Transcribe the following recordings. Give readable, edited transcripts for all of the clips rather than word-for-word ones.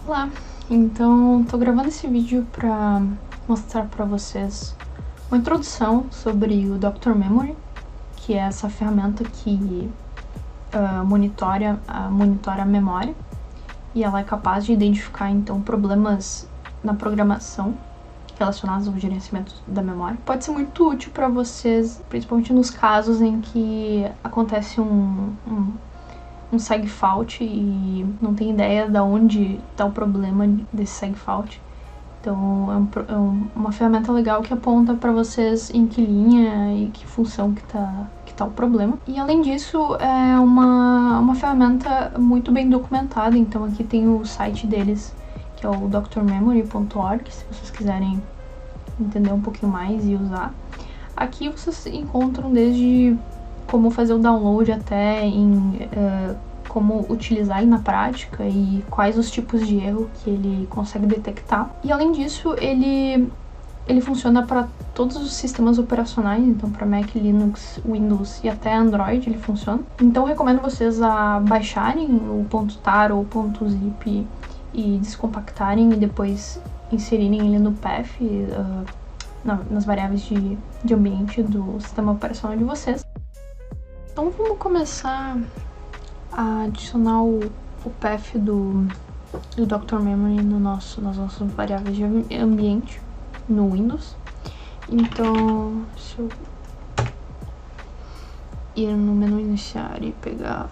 Olá, então tô gravando esse vídeo para mostrar para vocês uma introdução sobre o Dr. Memory, que é essa ferramenta que monitora a memória, e ela é capaz de identificar então problemas na programação relacionados ao gerenciamento da memória. Pode ser muito útil para vocês, principalmente nos casos em que acontece um segfault e não tem ideia de onde está o problema desse segfault. Então é uma ferramenta legal que aponta para vocês em que linha e que função que tá o problema. E além disso, é uma ferramenta muito bem documentada. Então aqui tem o site deles, que é o drmemory.org, se vocês quiserem entender um pouquinho mais e usar. Aqui vocês encontram desde como fazer o download até como utilizar ele na prática e quais os tipos de erro que ele consegue detectar. E além disso, ele funciona para todos os sistemas operacionais, então para Mac, Linux, Windows e até Android ele funciona. Então recomendo vocês a baixarem o .tar ou .zip e descompactarem e depois inserirem ele no path, nas variáveis de ambiente do sistema operacional de vocês. Então vamos começar a adicionar o path do Dr. Memory nas nossas variáveis de ambiente no Windows. Então, se eu ir no menu iniciar e pegar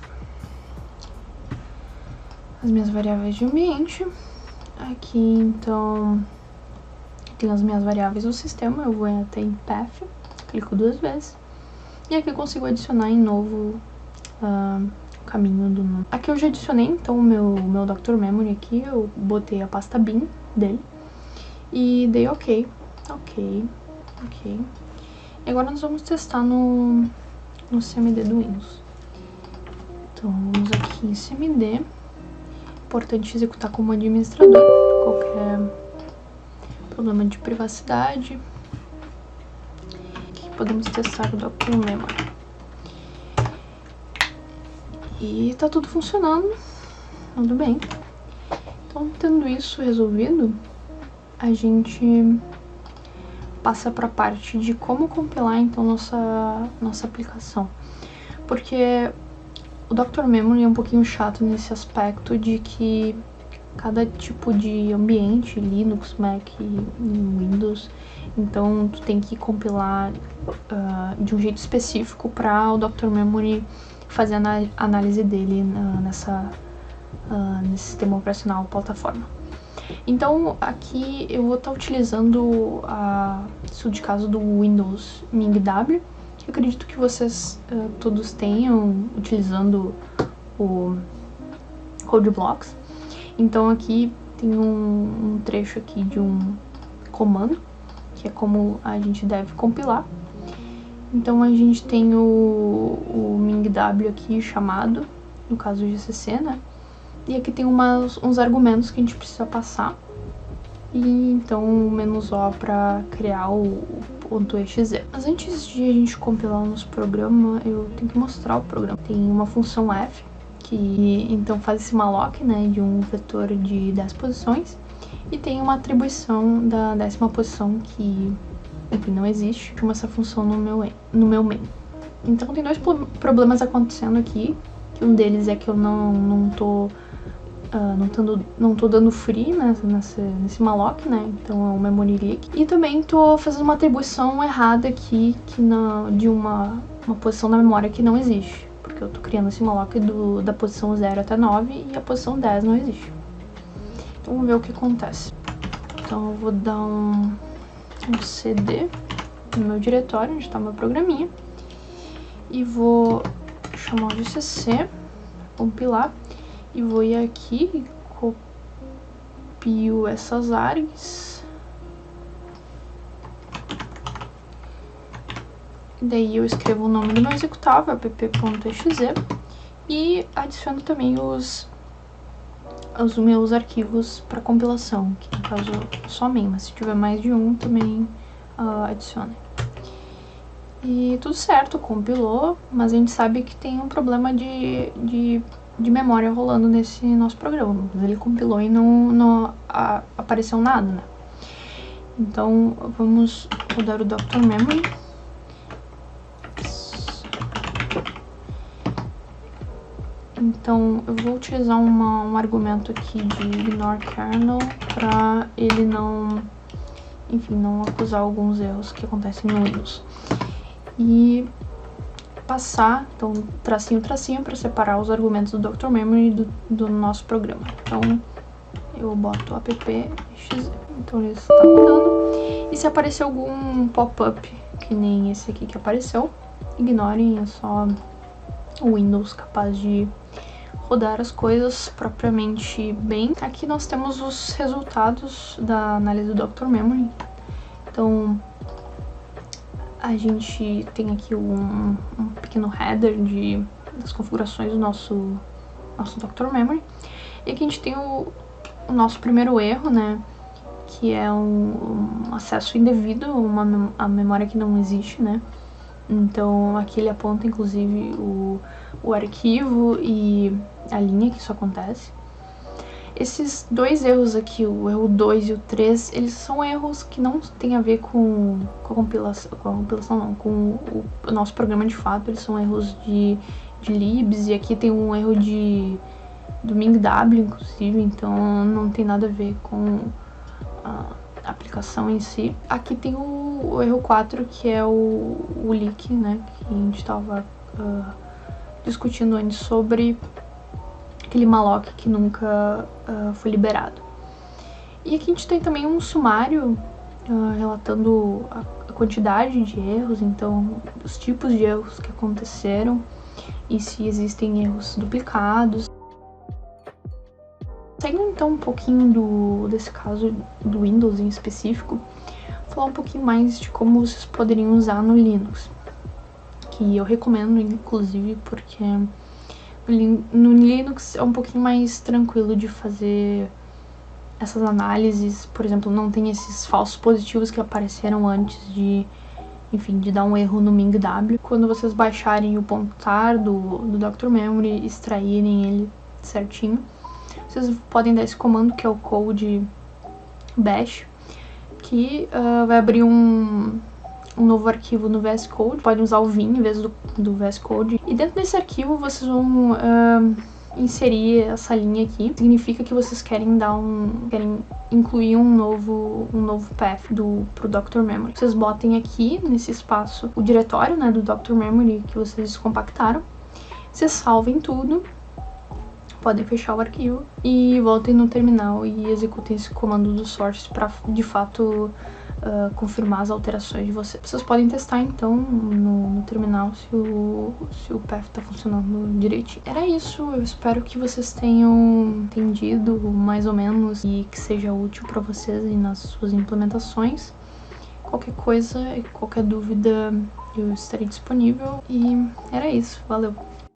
as minhas variáveis de ambiente, aqui então tem as minhas variáveis do sistema, eu vou até em path, clico 2 vezes, e aqui eu consigo adicionar em novo caminho do nome. Aqui eu já adicionei então o meu Dr. Memory aqui, eu botei a pasta bin dele e dei ok. E agora nós vamos testar no CMD do Windows. Então vamos aqui em CMD, importante executar como administrador, qualquer problema de privacidade. Aqui podemos testar o Dr. Memory. E tá tudo funcionando, tudo bem. Então, tendo isso resolvido, a gente passa para a parte de como compilar então nossa aplicação. Porque o Dr. Memory é um pouquinho chato nesse aspecto de que cada tipo de ambiente, Linux, Mac e Windows, então tu tem que compilar de um jeito específico para o Dr. Memory fazer a análise dele nesse sistema operacional plataforma. Então aqui eu vou estar utilizando isso de caso do Windows MingW, que eu acredito que vocês todos tenham, utilizando o CodeBlocks. Então aqui tem um trecho aqui de um comando, que é como a gente deve compilar. Então a gente tem o MingW aqui chamado, no caso do GCC, né? E aqui tem uns argumentos que a gente precisa passar. E então o "-o" para criar o .exe. Mas antes de a gente compilar o nosso programa, eu tenho que mostrar o programa. Tem uma função f, que então faz esse malloc, né, de um vetor de 10 posições. E tem uma atribuição da 10ª posição que não existe, chama essa função no meu main. Então tem dois problemas acontecendo aqui, que um deles é que eu não tô dando free, né, nesse malloc, né, então é um memory leak. E também tô fazendo uma atribuição errada aqui, de uma posição da memória que não existe, porque eu tô criando esse malloc da posição 0 até 9 e a posição 10 não existe. Então vamos ver o que acontece. Então eu vou dar um cd no meu diretório, onde está o meu programinha, e vou chamar o GCC, compilar, e vou ir aqui e copio essas args, e daí eu escrevo o nome do meu executável, app.exe, e adiciono também os meus arquivos para compilação, que no caso só main, mas se tiver mais de um também adicione. E tudo certo, compilou, mas a gente sabe que tem um problema de de memória rolando nesse nosso programa. Mas ele compilou e não apareceu nada, né? Então vamos rodar o Dr. Memory. Então eu vou utilizar um argumento aqui de ignore kernel para ele não, enfim, não acusar alguns erros que acontecem no Windows. E passar, então, tracinho, para separar os argumentos do Dr. Memory do nosso programa. Então, eu boto app, então ele está rodando. E se aparecer algum pop-up, que nem esse aqui que apareceu, ignorem, é só o Windows capaz de rodar as coisas propriamente bem. Aqui nós temos os resultados da análise do Dr. Memory. Então, a gente tem aqui um pequeno header das configurações do nosso Dr. Memory. E aqui a gente tem o nosso primeiro erro, né? Que é um acesso indevido a memória que não existe, né? Então aqui ele aponta inclusive o arquivo e a linha que isso acontece. Esses dois erros aqui, o erro 2 e o 3, eles são erros que não tem a ver com a compilação não, com o nosso programa de fato. Eles são erros de libs, e aqui tem um erro do MingW, inclusive, então não tem nada a ver com a aplicação em si. Aqui tem o erro 4, que é o leak, né, que a gente estava discutindo antes sobre aquele malloc que nunca foi liberado. E aqui a gente tem também um sumário relatando a quantidade de erros, então os tipos de erros que aconteceram e se existem erros duplicados. Saindo então um pouquinho desse caso do Windows em específico, vou falar um pouquinho mais de como vocês poderiam usar no Linux, que eu recomendo inclusive porque no Linux é um pouquinho mais tranquilo de fazer essas análises. Por exemplo, não tem esses falsos positivos que apareceram antes de dar um erro no MingW. Quando vocês baixarem o .tar do Dr. Memory, extraírem ele certinho, vocês podem dar esse comando que é o code bash, que vai abrir um novo arquivo no VS Code. Podem usar o vim em vez do VS Code. E dentro desse arquivo vocês vão inserir essa linha aqui. Significa que vocês querem incluir um novo path pro Dr. Memory. Vocês botem aqui nesse espaço o diretório, né, do Dr. Memory que vocês compactaram. Vocês salvem tudo. Podem fechar o arquivo e voltem no terminal e executem esse comando do source para de fato confirmar as alterações de vocês. Vocês podem testar então no terminal se o path está funcionando direitinho. Era isso, eu espero que vocês tenham entendido mais ou menos e que seja útil para vocês e nas suas implementações. Qualquer coisa, qualquer dúvida, eu estarei disponível. E era isso, valeu!